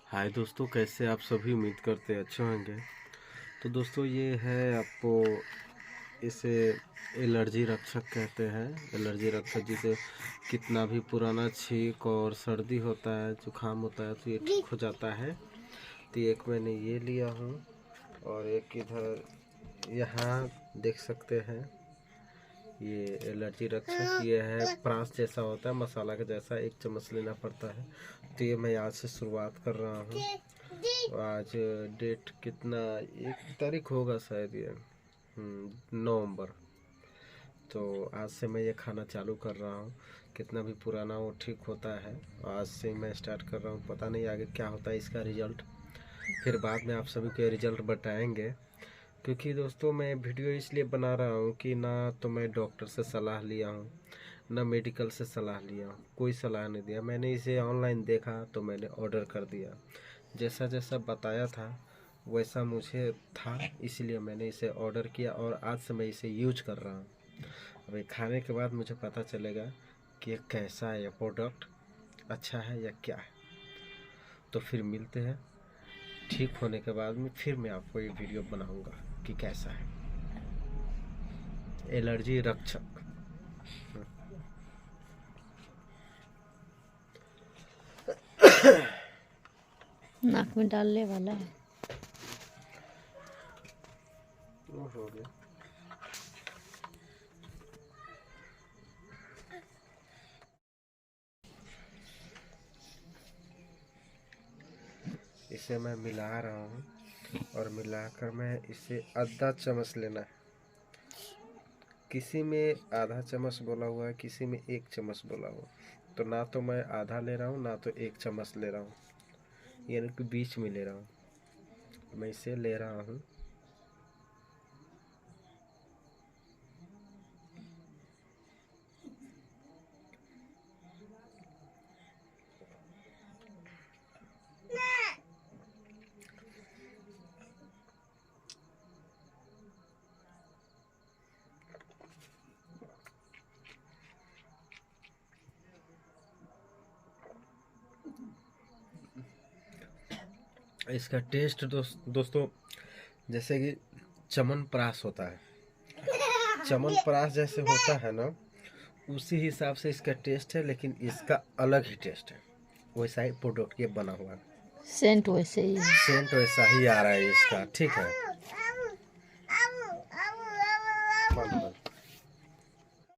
हाय दोस्तों, कैसे आप सभी? उम्मीद करते अच्छे होंगे। तो दोस्तों, ये है आपको इसे एलर्जी रक्षक कहते हैं। एलर्जी रक्षक जिसे कितना भी पुराना छींक और सर्दी होता है, जुकाम होता है, तो ये ठीक हो जाता है। तो एक मैंने ये लिया हूँ और एक इधर यहाँ देख सकते हैं। ये एलर्जी रक्षक ये है, प्रास जैसा होता है, मसाला के जैसा। 1 चम्मच लेना पड़ता है। तो ये मैं आज से शुरुआत कर रहा हूँ। आज डेट कितना, 1 तारीख होगा शायद, ये नवंबर। तो आज से मैं ये खाना चालू कर रहा हूँ। कितना भी पुराना वो ठीक होता है। आज से मैं स्टार्ट कर रहा हूँ, पता नहीं आगे क्या होता है इसका रिजल्ट। फिर बाद में आप सभी के रिजल्ट बताएंगे। क्योंकि दोस्तों, मैं वीडियो इसलिए बना रहा हूँ कि ना तो मैं डॉक्टर से सलाह लिया हूँ, ना मेडिकल से सलाह लिया हूँ। कोई सलाह नहीं दिया। मैंने इसे ऑनलाइन देखा तो मैंने ऑर्डर कर दिया। जैसा जैसा बताया था वैसा मुझे था, इसलिए मैंने इसे ऑर्डर किया और आज से मैं इसे यूज कर रहा हूँ। अभी खाने के बाद मुझे पता चलेगा कि ये कैसा है, ये प्रोडक्ट अच्छा है या क्या है। तो फिर मिलते हैं ठीक होने के बाद में। फिर मैं आपको ये वीडियो बनाऊंगा कि कैसा है एलर्जी रक्षक। नाक में डालने वाला है। हो गया। इसे मैं मिला रहा हूँ और मिलाकर मैं इसे आधा चम्मच लेना है। किसी में आधा चम्मच बोला हुआ है, किसी में 1 चम्मच बोला हुआ। तो ना तो मैं आधा ले रहा हूँ, ना तो 1 चम्मच ले रहा हूँ, यानी कि बीच में ले रहा हूँ। मैं इसे ले रहा हूँ। इसका टेस्ट दोस्तों जैसे कि च्यवनप्राश होता है, च्यवनप्राश जैसे होता है ना, उसी हिसाब से इसका टेस्ट है। लेकिन इसका अलग ही टेस्ट है। वैसा ही प्रोडक्ट ये बना हुआ है। सेंट वैसे ही है। सेंट वैसा ही आ रहा है इसका। ठीक है।